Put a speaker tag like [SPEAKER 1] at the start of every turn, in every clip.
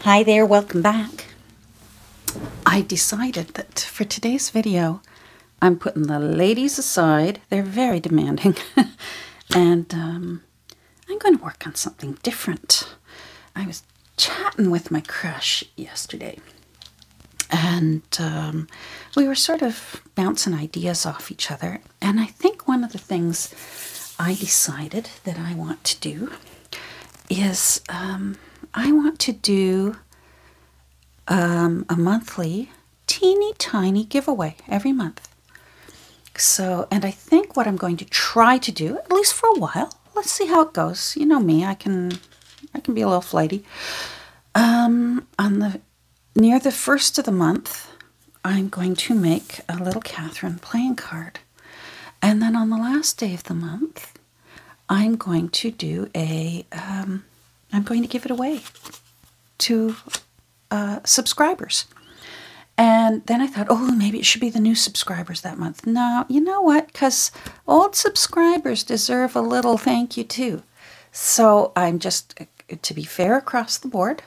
[SPEAKER 1] Hi there, welcome back. I decided that for today's video, I'm putting the ladies aside. They're very demanding. And I'm going to work on something different. I was chatting with my crush yesterday. And we were sort of bouncing ideas off each other. And I think one of the things I decided that I want to do is I want to do a monthly teeny tiny giveaway every month. So, and I think what I'm going to try to do, at least for a while, let's see how it goes. You know me, I can be a little flighty. Near the first of the month, I'm going to make a little Catherine playing card. And then on the last day of the month, I'm going to do I'm going to give it away to subscribers. And then I thought, oh, maybe it should be the new subscribers that month. No, you know what? Because old subscribers deserve a little thank you too. So I'm just, to be fair across the board,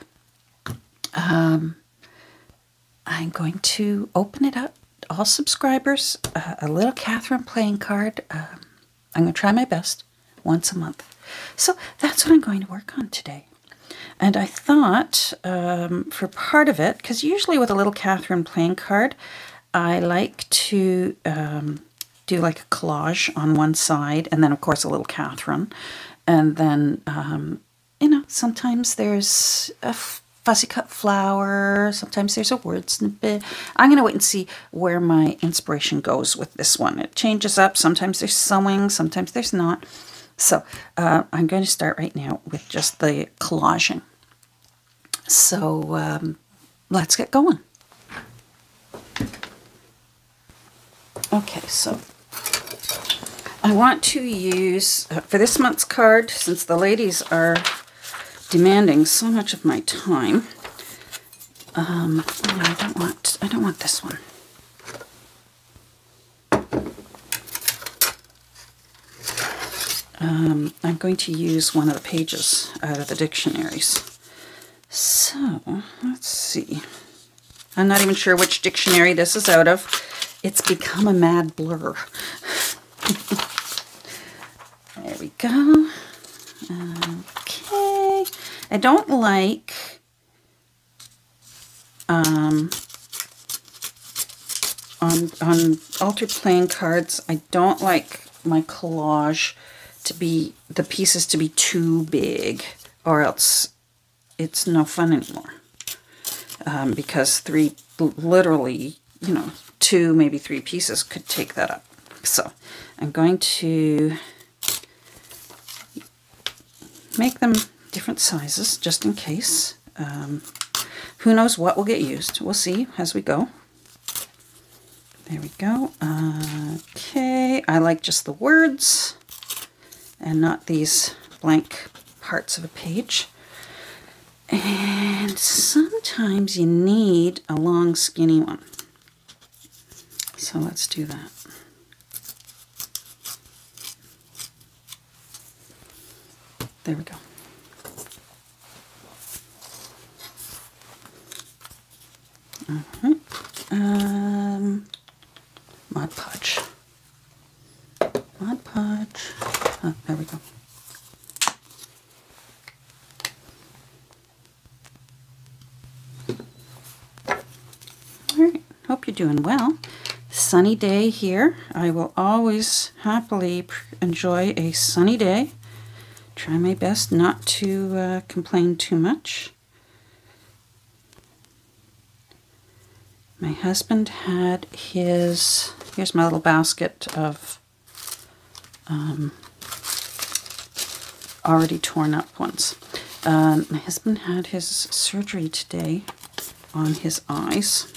[SPEAKER 1] I'm going to open it up, all subscribers, a little Catherine playing card. I'm going to try my best once a month. So that's what I'm going to work on today. And I thought for part of it, because usually with a little Catherine playing card, I like to do like a collage on one side, and then of course a little Catherine. And then, you know, sometimes there's a fussy cut flower, sometimes there's a word snippet. I'm going to wait and see where my inspiration goes with this one. It changes up. Sometimes there's sewing, sometimes there's not. So I'm going to start right now with just the collaging. So let's get going. Okay, so I want to use, for this month's card, since the ladies are demanding so much of my time, no, I don't want this one. I'm going to use one of the pages out of the dictionaries. So, let's see. I'm not even sure which dictionary this is out of. It's become a mad blur. There we go. Okay. I don't like on altered playing cards, I don't like my collage to be, the pieces to be too big, or else it's no fun anymore. Because literally, you know, 2, maybe 3 pieces could take that up. So I'm going to make them different sizes just in case. Who knows what will get used? We'll see as we go. There we go. Okay, I like just the words and not these blank parts of a page. And sometimes you need a long skinny one. So let's do that. There we go. Mod Podge. Mod Podge. Oh, there we go. Alright, hope you're doing well. Sunny day here. I will always happily enjoy a sunny day. Try my best not to complain too much. My husband had his, here's my little basket of already torn up ones. My husband had his surgery today on his eyes.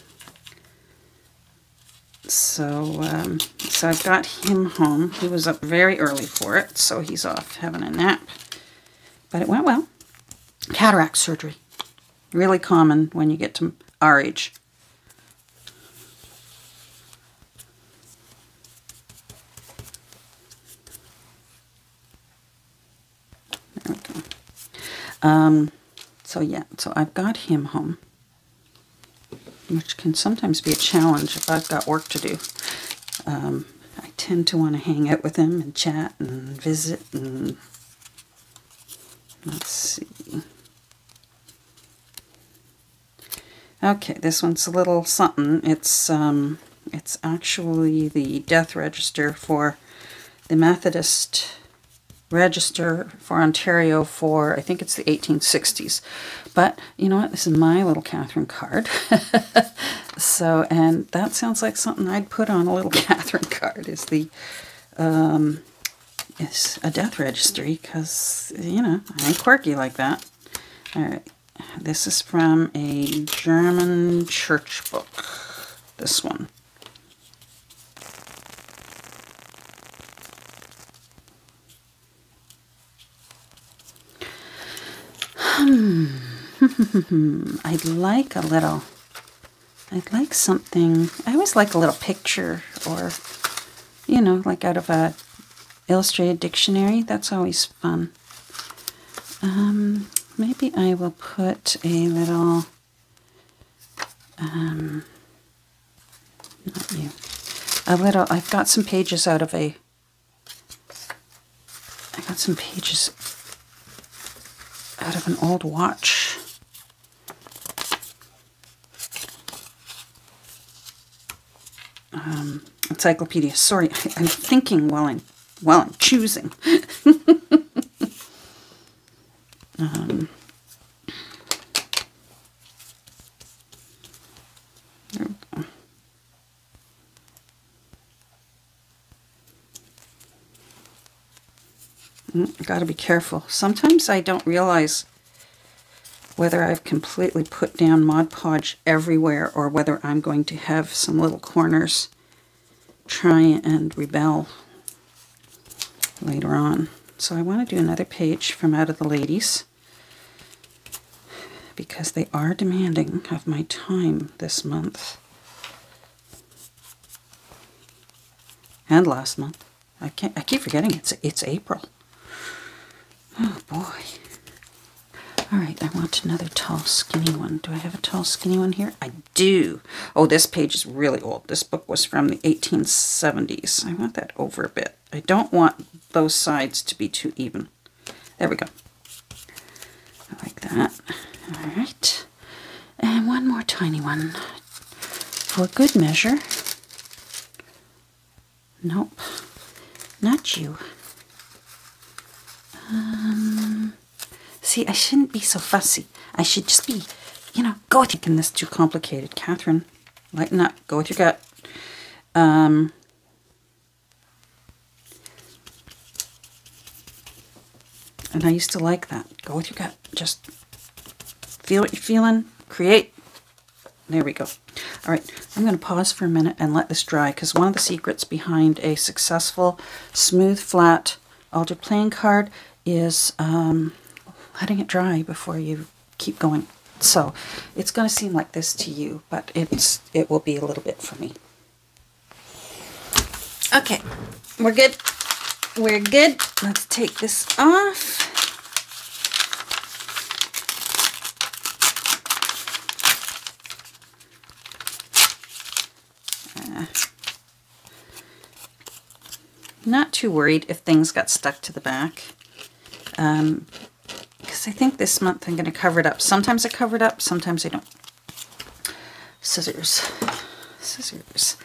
[SPEAKER 1] So, so I got him home. He was up very early for it, so he's off having a nap. But it went well. Cataract surgery. Really common when you get to our age. There we go. So yeah, so I've got him home, which can sometimes be a challenge if I've got work to do. I tend to want to hang out with him and chat and visit and let's see. Okay, this one's a little something. It's actually the death register for the Methodist Register for Ontario for, I think it's the 1860s. But you know what? This is my little Catherine card. So, and that sounds like something I'd put on a little Catherine card. Is the is a death registry, because you know I'm quirky like that. All right, this is from a German church book. This one. I'd like something, I always like a little picture or, you know, like out of a illustrated dictionary. That's always fun. Maybe I will put a little, not you, a little, I've got some pages out of a, I got some pages out of an old watch. Encyclopedia. Sorry, I'm thinking while I'm choosing. There we go. Got to be careful. Sometimes I don't realize whether I've completely put down Mod Podge everywhere or whether I'm going to have some little corners try and rebel later on. So I want to do another page from Out of the Ladies because they are demanding of my time this month and last month. I keep forgetting it's April. Oh boy. Alright, I want another tall, skinny one. Do I have a tall, skinny one here? I do. Oh, this page is really old. This book was from the 1870s. I want that over a bit. I don't want those sides to be too even. There we go. I like that. Alright. And one more tiny one. For good measure. Nope. Not you. See, I shouldn't be so fussy. I should just be, you know, go with thinking this is too complicated. Catherine, lighten up. Go with your gut. And I used to like that. Go with your gut. Just feel what you're feeling. Create. There we go. All right, I'm going to pause for a minute and let this dry, because one of the secrets behind a successful, smooth, flat altered playing card is letting it dry before you keep going. So it's going to seem like this to you, but it will be a little bit for me. Okay, we're good. We're good. Let's take this off. Not too worried if things got stuck to the back. Because I think this month I'm going to cover it up. Sometimes I cover it up, sometimes I don't. Scissors. Scissors.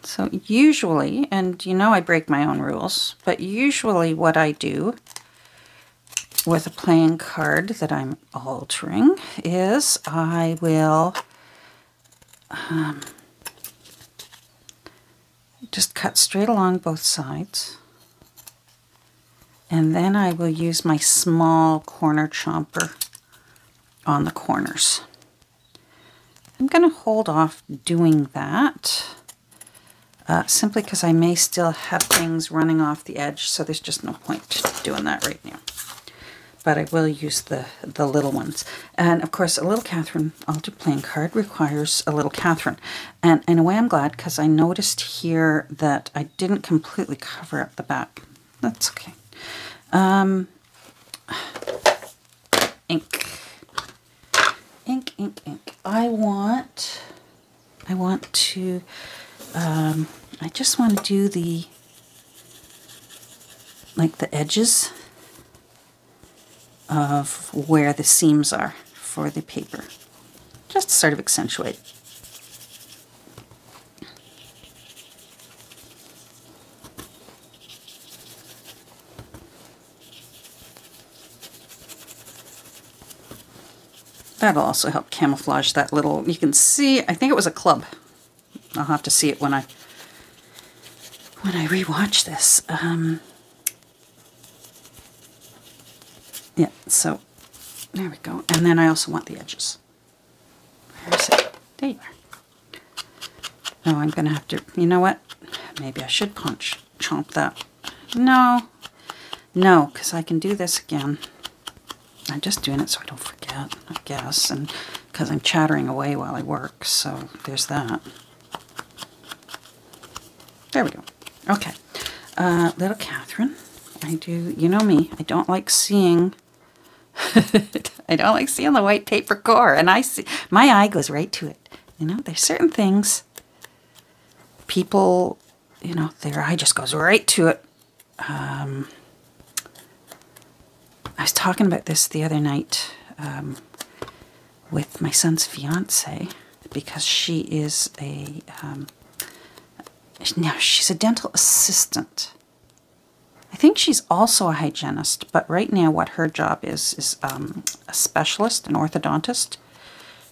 [SPEAKER 1] So usually, and you know I break my own rules, but usually what I do with a playing card that I'm altering is I will just cut straight along both sides. And then I will use my small corner chomper on the corners. I'm going to hold off doing that simply because I may still have things running off the edge, so there's just no point doing that right now. But I will use the little ones. And of course, a little Catherine altered playing card requires a little Catherine. And in a way I'm glad, because I noticed here that I didn't completely cover up the back. That's okay. ink. Ink, ink, ink. I just want to do the edges of where the seams are for the paper. Just to sort of accentuate. That'll also help camouflage that little, you can see, I think it was a club. I'll have to see it when I rewatch this. Yeah, so there we go. And then I also want the edges. Where's it? There you are. Oh, I'm going to have to, you know what? Maybe I should chomp that. No, because I can do this again. I'm just doing it so I don't forget, I guess, and because I'm chattering away while I work, so there's that. There we go. Okay. Little Catherine. I do, you know me, I don't like seeing, I don't like seeing the white paper core, and I see, my eye goes right to it. You know, there's certain things, people, you know, their eye just goes right to it. I was talking about this the other night with my son's fiance, because she is she's a dental assistant. I think she's also a hygienist, but right now what her job is a specialist, an orthodontist.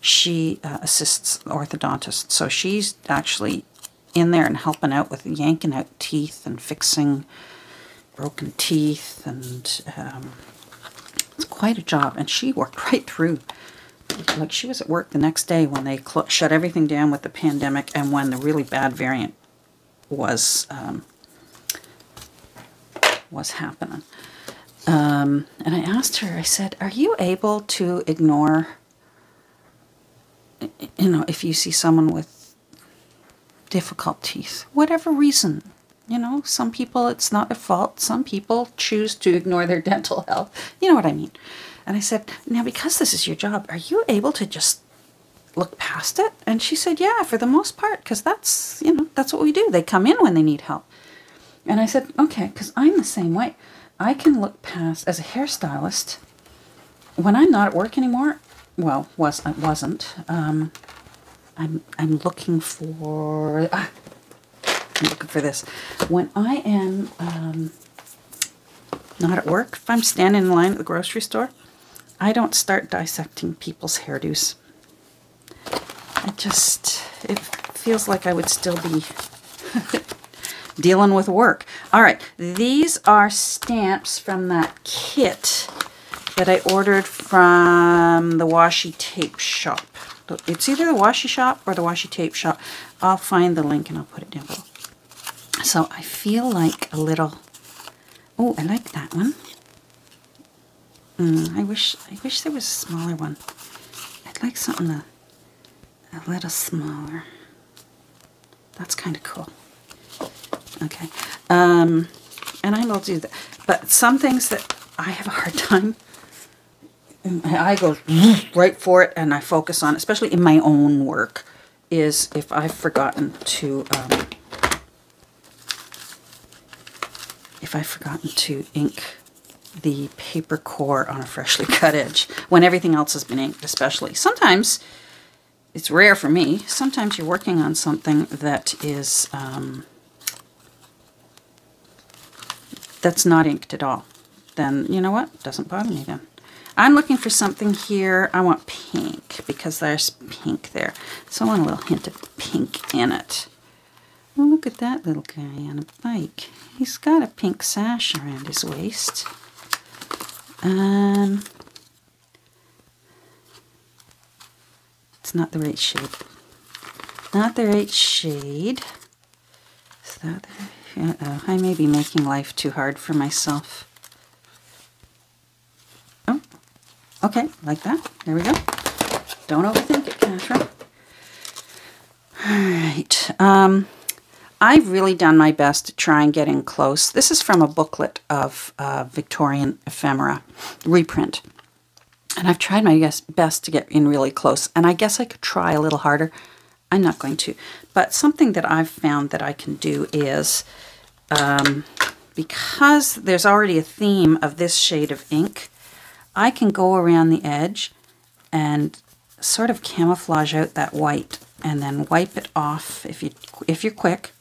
[SPEAKER 1] She assists orthodontists, so she's actually in there and helping out with yanking out teeth and fixing broken teeth, and it's quite a job. And she worked right through, like she was at work the next day when they shut everything down with the pandemic and when the really bad variant was happening. And I asked her, I said, are you able to ignore, you know, if you see someone with difficult teeth, whatever reason? You know, some people, it's not their fault. Some people choose to ignore their dental health. You know what I mean? And I said, now, because this is your job, are you able to just look past it? And she said, yeah, for the most part, because that's, you know, that's what we do. They come in when they need help. And I said, okay, because I'm the same way. I can look past, as a hairstylist, when I'm not at work anymore, well, I wasn't, I'm looking for, I'm looking for this. When I am not at work, if I'm standing in line at the grocery store, I don't start dissecting people's hairdos. It feels like I would still be dealing with work. All right, these are stamps from that kit that I ordered from the washi tape shop. It's either the washi shop or the washi tape shop. I'll find the link and I'll put it down below. So I feel like a little, oh, I like that one. I wish there was a smaller one. I'd like something a little smaller. That's kind of cool. Okay, and I will do that. But some things that I have a hard time, I go right for it and I focus on, especially in my own work, is if I've forgotten to ink the paper core on a freshly cut edge when everything else has been inked, especially. Sometimes, it's rare for me, sometimes you're working on something that is, that's not inked at all. Then, you know what? It doesn't bother me then. I'm looking for something here. I want pink because there's pink there. So I want a little hint of pink in it. Well, look at that little guy on a bike. He's got a pink sash around his waist. It's not the right shade. Not the right shade. Is that I may be making life too hard for myself. Oh, okay, like that. There we go. Don't overthink it, Catherine. All right. I've really done my best to try and get in close. This is from a booklet of Victorian ephemera reprint. And I've tried my best to get in really close. And I guess I could try a little harder. I'm not going to. But something that I've found that I can do is, because there's already a theme of this shade of ink, I can go around the edge and sort of camouflage out that white and then wipe it off. If you're quick,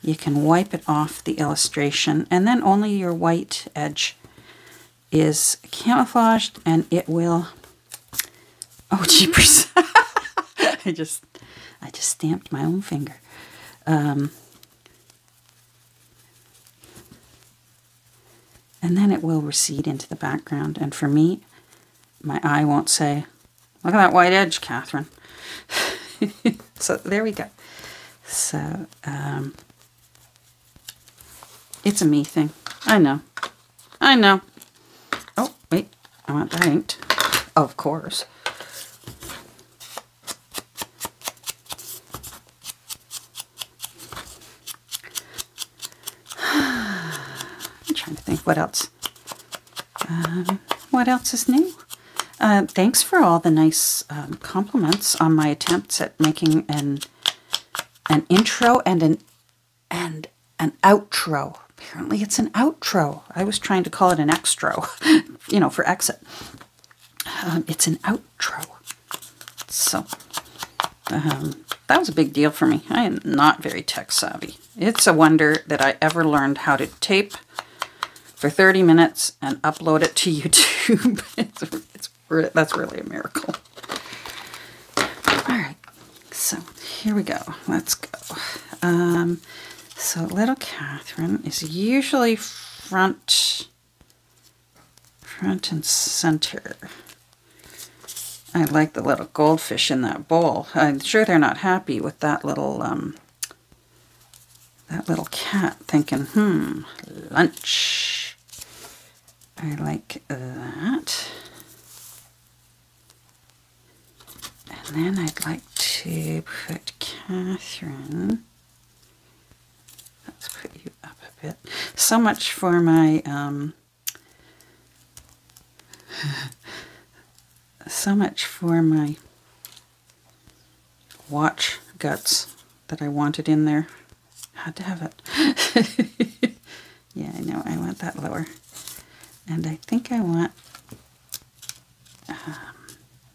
[SPEAKER 1] you can wipe it off the illustration, and then only your white edge is camouflaged, and it will, oh jeepers, I just stamped my own finger. And then it will recede into the background, and for me, my eye won't say, look at that white edge, Catherine. So there we go. So it's a me thing. I know. Oh, wait, I want that inked. Of course. I'm trying to think what else. What else is new? Thanks for all the nice compliments on my attempts at making an intro and an outro. Apparently it's an outro. I was trying to call it an extro, for exit. It's an outro. So that was a big deal for me. I am not very tech savvy. It's a wonder that I ever learned how to tape for 30 minutes and upload it to YouTube. That's really a miracle. All right, so here we go. Let's go. So little Catherine is usually front and center. I like the little goldfish in that bowl. I'm sure they're not happy with that little cat thinking, lunch. I like that. And then I'd like to put Catherine. Let's put you up a bit. So much for my watch guts that I wanted in there. Had to have it. Yeah, I know. I want that lower. And I think I want...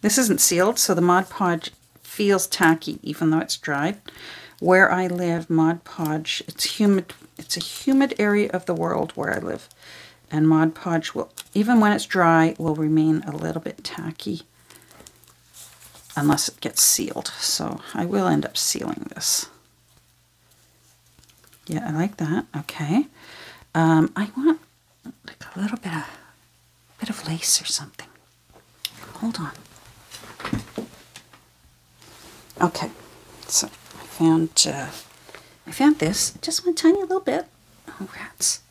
[SPEAKER 1] this isn't sealed, so the Mod Podge feels tacky, even though it's dried. Where I live, Mod Podge, it's humid. It's a humid area of the world where I live. And Mod Podge will, even when it's dry, will remain a little bit tacky unless it gets sealed. So I will end up sealing this. Yeah, I like that. Okay. I want like a little bit of lace or something. Hold on. Okay, so I found this. Just one tiny little bit. Oh, rats.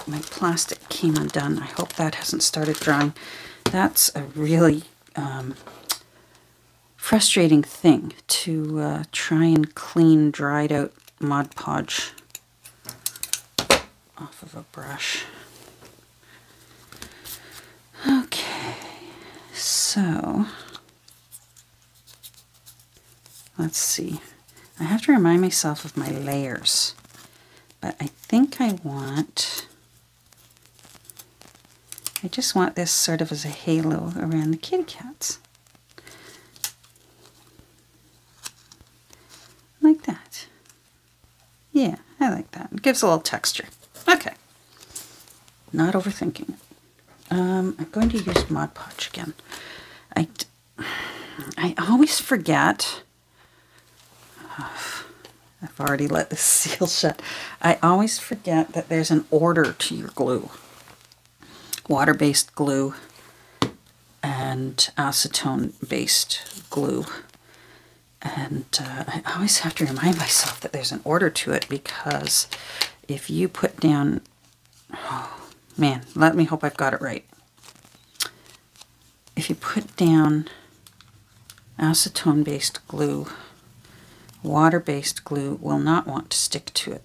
[SPEAKER 1] My plastic came undone. I hope that hasn't started drying. That's a really frustrating thing to try and clean dried out Mod Podge off of a brush. Okay, so let's see. I have to remind myself of my layers, but I think I just want this sort of as a halo around the kitty cats. Like that. Yeah, I like that. It gives a little texture. Okay. Not overthinking it. I'm going to use Mod Podge again. I always forget. I've already let this seal shut. I always forget that there's an order to your glue. Water-based glue and acetone-based glue. And I always have to remind myself that there's an order to it, because if you put down... Oh, man, let me hope I've got it right. If you put down acetone-based glue, water-based glue will not want to stick to it.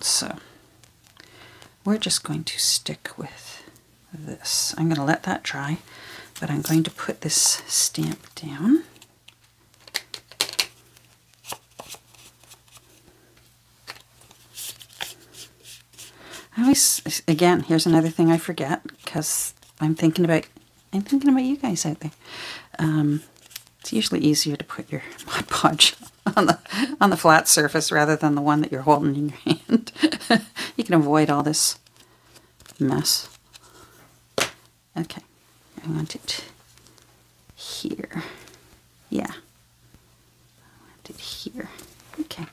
[SPEAKER 1] So we're just going to stick with this. I'm going to let that dry, but I'm going to put this stamp down. I always, again, here's another thing I forget because I'm thinking about you guys out there. It's usually easier to put your Mod Podge on the flat surface rather than the one that you're holding in your hand. You can avoid all this mess. Okay, I want it here. Yeah, I want it here. Okay.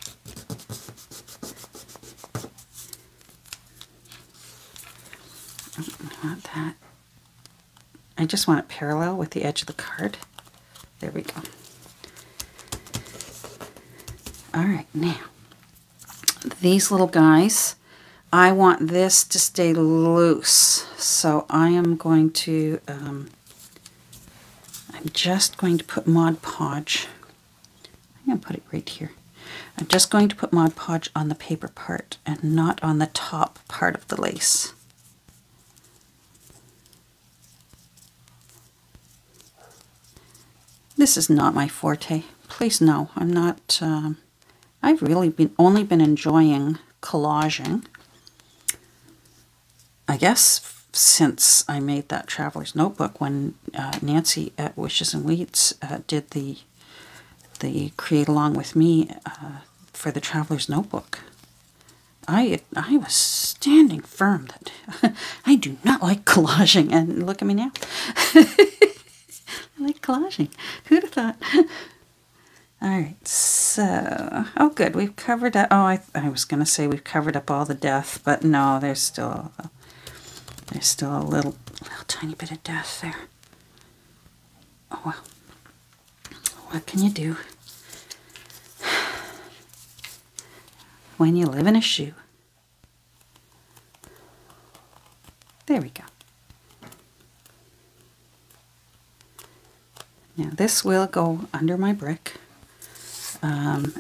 [SPEAKER 1] I want that. I just want it parallel with the edge of the card. There we go. All right, now, these little guys, I want this to stay loose. So I am going to, I'm just going to put Mod Podge. I'm going to put it right here. I'm just going to put Mod Podge on the paper part and not on the top part of the lace. This is not my forte. Please no, I'm not, I've really only been enjoying collaging, I guess, since I made that Traveler's Notebook when Nancy at Wishes and Weeds did the Create Along With Me for the Traveler's Notebook. I was standing firm that I do not like collaging, and look at me now. I like collaging. Who'd have thought? All right, so, oh good, we've covered up, oh, I was going to say we've covered up all the death, but no, there's still a little tiny bit of death there. Oh well, what can you do when you live in a shoe? There we go. Now this will go under my brick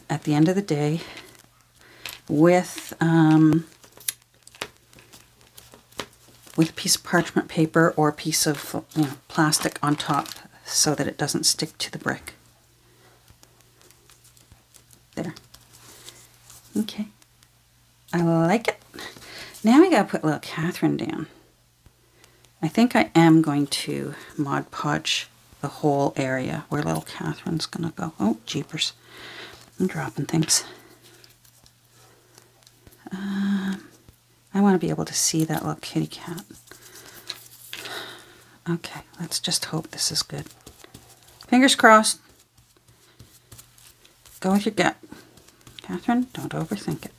[SPEAKER 1] at the end of the day with a piece of parchment paper or a piece of plastic on top so that it doesn't stick to the brick. There. Okay. I like it. Now I gotta put little Catherine down. I think I am going to Mod Podge the whole area where little Catherine's gonna go. Oh, jeepers. I'm dropping things. I want to be able to see that little kitty cat. Okay, let's just hope this is good. Fingers crossed. Go with your gut. Catherine, don't overthink it.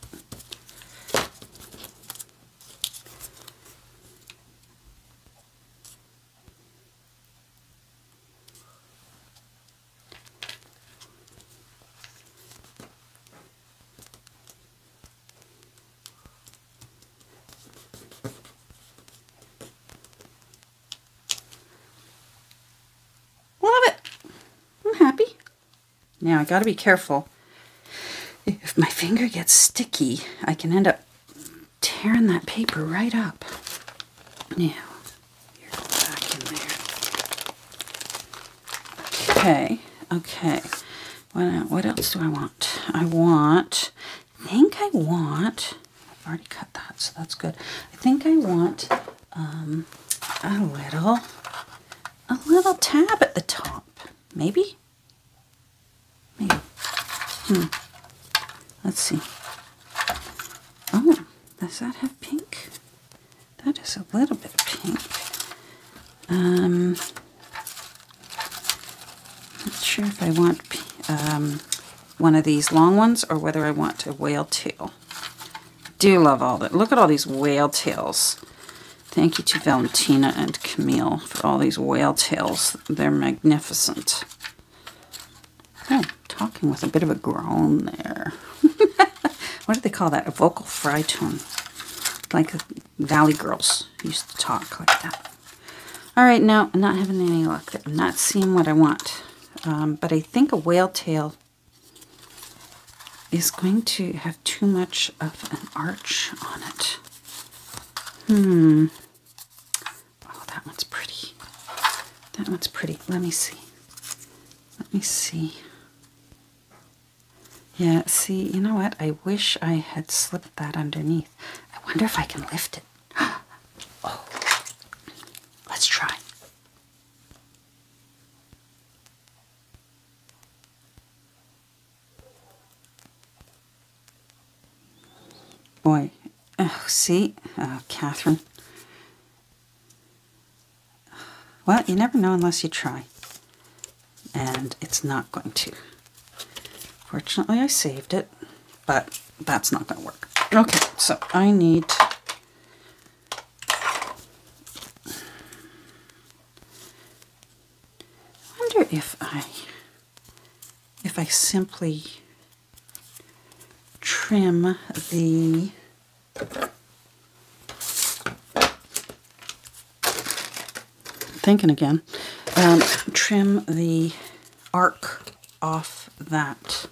[SPEAKER 1] Now I gotta be careful. If my finger gets sticky, I can end up tearing that paper right up. Now, you're back in there. Okay, okay. What else do I want? I've already cut that, so that's good. I think I want a little tab at the top, maybe? Maybe. Let's see. Oh, does that have pink? That is a little bit of pink. Not sure if I want one of these long ones or whether I want a whale tail. Do love all that. Look at all these whale tails. Thank you to Valentina and Camille for all these whale tails. They're magnificent. Oh, talking with a bit of a groan there. What do they call that? A vocal fry-tone. Like Valley Girls used to talk like that. All right, now I'm not having any luck there. I'm not seeing what I want. But I think a whale tail is going to have too much of an arch on it. that one's pretty. That one's pretty. Let me see. Let me see. Yeah, see, you know what? I wish I had slipped that underneath. I wonder if I can lift it. Oh, let's try. Boy, oh, see? Catherine. Well, you never know unless you try. And it's not going to. Fortunately, I saved it, but that's not going to work. Okay, so I need... I wonder if I simply trim the... Thinking again. Trim the arc off that,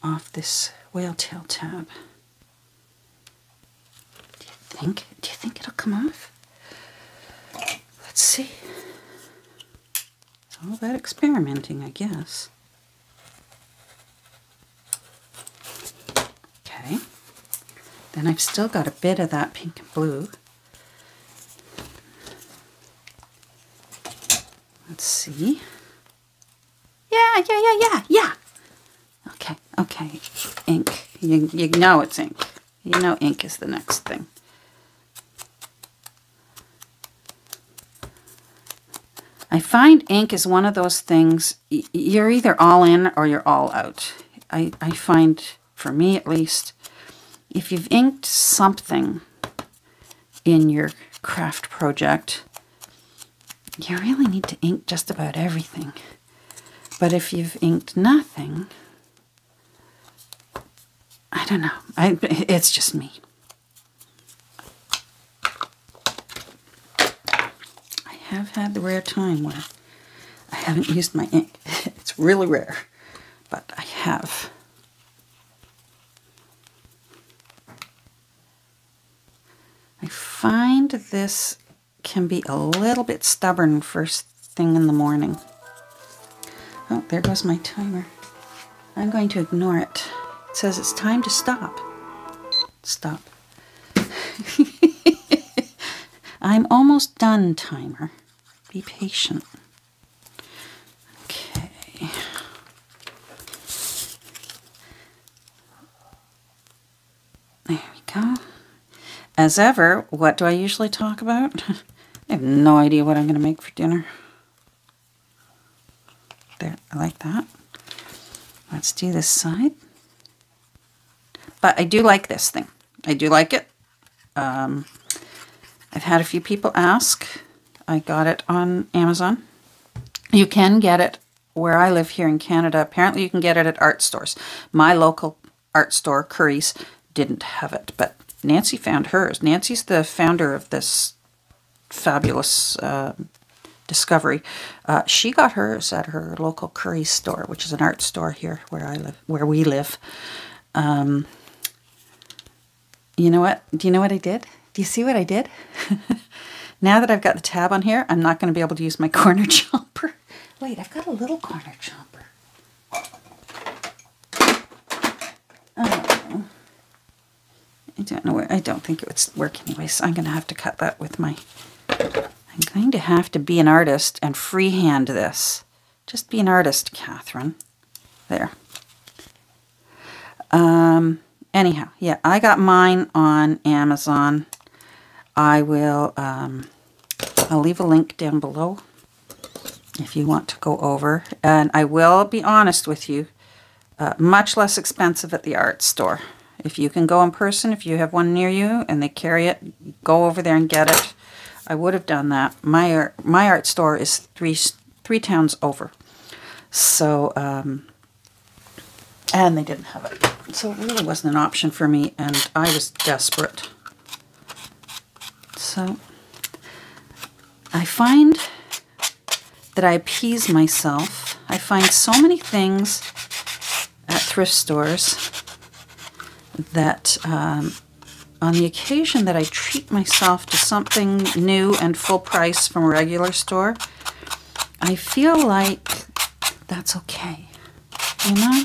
[SPEAKER 1] off this whale tail tab. Do you think it'll come off? Let's see. It's all about experimenting, I guess. Okay. Then I've still got a bit of that pink and blue. Let's see. Yeah. Okay. Ink. You know it's ink. You know ink is the next thing. I find ink is one of those things, you're either all in or you're all out. I find, for me at least, if you've inked something in your craft project, you really need to ink just about everything. But if you've inked nothing, I don't know. It's just me. I have had the rare time where I haven't used my ink. It's really rare, but I have. I find this can be a little bit stubborn first thing in the morning. Oh, there goes my timer. I'm going to ignore it. It says it's time to stop. Stop. I'm almost done, timer. Be patient. Okay. There we go. As ever, what do I usually talk about? I have no idea what I'm going to make for dinner. There, I like that. Let's do this side. But I do like this thing. I do like it. I've had a few people ask. I got it on Amazon. You can get it where I live here in Canada. Apparently you can get it at art stores. My local art store, Curry's, didn't have it, but Nancy found hers. Nancy's the founder of this fabulous discovery. She got hers at her local Curry's store, which is an art store here where we live. You know what? Do you know what I did? Do you see what I did? Now that I've got the tab on here, I'm not going to be able to use my corner chomper. Wait, I've got a little corner chomper. Oh. I don't know where. I don't think it would work anyways. I'm going to have to cut that with my... I'm going to have to be an artist and freehand this. Just be an artist, Catherine. There. Anyhow, yeah, I got mine on Amazon. I will, I'll leave a link down below if you want to go over. And I will be honest with you, much less expensive at the art store. If you can go in person, if you have one near you and they carry it, go over there and get it. I would have done that. My art store is three towns over. So, and they didn't have it. So it really wasn't an option for me, and I was desperate. So I find that I appease myself. I find so many things at thrift stores that on the occasion that I treat myself to something new and full price from a regular store, I feel like that's okay, you know?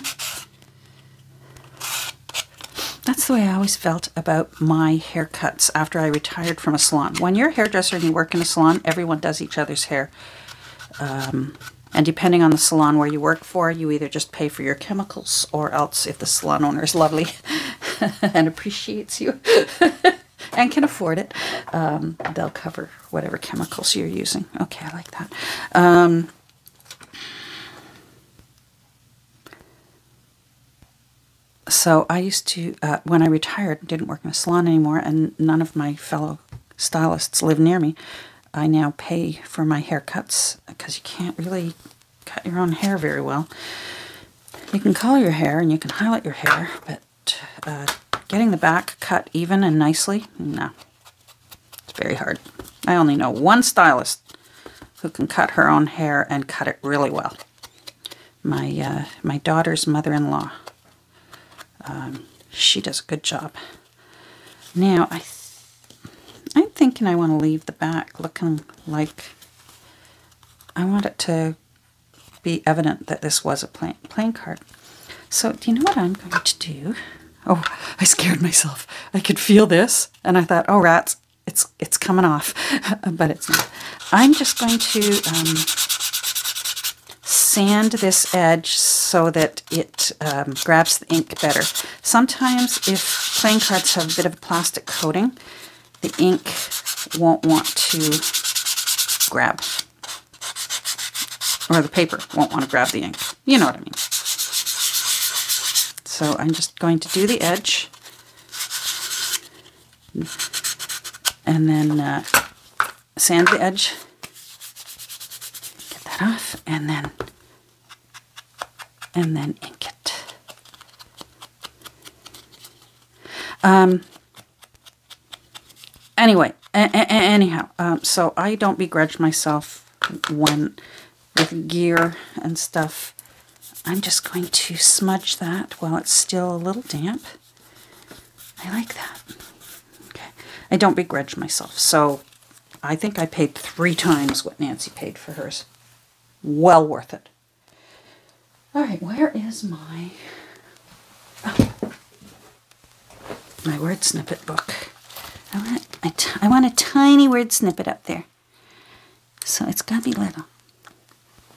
[SPEAKER 1] That's the way I always felt about my haircuts after I retired from a salon. When you're a hairdresser and you work in a salon, everyone does each other's hair. And depending on the salon where you work for, you either just pay for your chemicals, or else if the salon owner is lovely and appreciates you and can afford it, they'll cover whatever chemicals you're using. Okay, I like that. So I used to, when I retired, didn't work in a salon anymore, and none of my fellow stylists live near me, I now pay for my haircuts because you can't really cut your own hair very well. You can color your hair and you can highlight your hair, but getting the back cut even and nicely, no. It's very hard. I only know one stylist who can cut her own hair and cut it really well. My daughter's mother-in-law. She does a good job. Now, I'm thinking I want to leave the back looking like, I want it to be evident that this was a playing card. So, do you know what I'm going to do? Oh, I scared myself. I could feel this, and I thought, oh, rats, it's coming off, but it's not. I'm just going to sand this edge so that it grabs the ink better. Sometimes if playing cards have a bit of a plastic coating, the ink won't want to grab, or the paper won't want to grab the ink. You know what I mean. So I'm just going to do the edge, and then sand the edge, get that off, and then ink it. Anyway, anyhow, so I don't begrudge myself when with gear and stuff. I'm just going to smudge that while it's still a little damp. I like that. Okay, I don't begrudge myself. So I think I paid 3 times what Nancy paid for hers. Well worth it. All right, where is my my word snippet book? I want a tiny word snippet up there. So it's got to be little.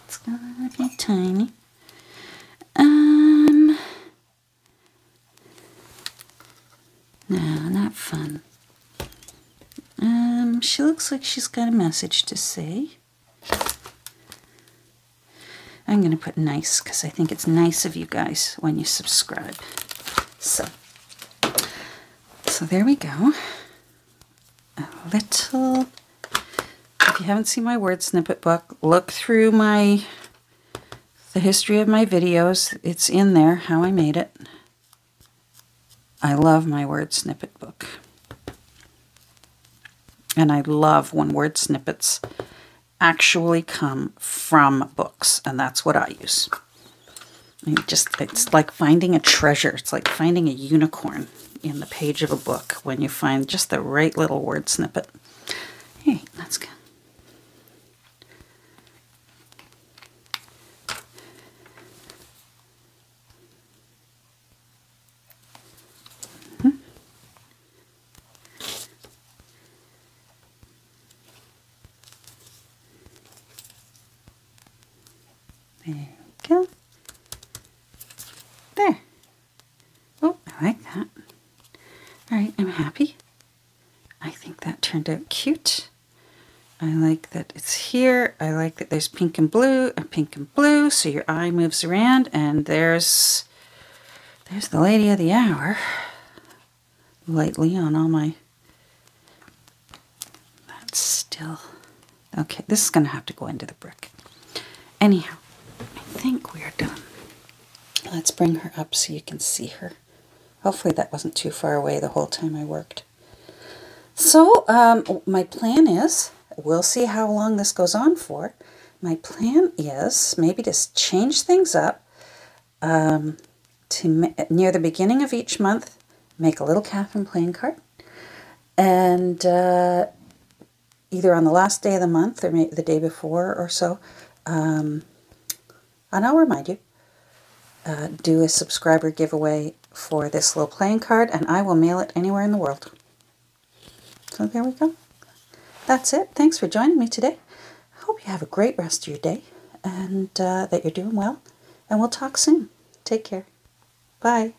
[SPEAKER 1] It's got to be tiny. No, not fun. She looks like she's got a message to say. I'm going to put nice because I think it's nice of you guys when you subscribe. So there we go. A little, if you haven't seen my word snippet book, look through the history of my videos. It's in there, how I made it. I love my word snippet book. And I love when word snippets actually come from books, and that's what I use. It's like finding a treasure. It's like finding a unicorn in the page of a book when you find just the right little word snippet. Hey, that's good. There we go. There. Oh, I like that. All right, I'm happy. I think that turned out cute. I like that it's here. I like that there's pink and blue, so your eye moves around, and there's the lady of the hour. Lightly on all my... That's still... Okay, this is going to have to go into the brick. Anyhow, I think we're done. Let's bring her up so you can see her. Hopefully that wasn't too far away the whole time I worked. So, my plan is, we'll see how long this goes on for. My plan is maybe to change things up, near the beginning of each month, make a little Catherine playing card. And either on the last day of the month or maybe the day before or so, and I'll remind you, do a subscriber giveaway for this little playing card, and I will mail it anywhere in the world. So there we go. That's it. Thanks for joining me today. I hope you have a great rest of your day, and that you're doing well. And we'll talk soon. Take care. Bye.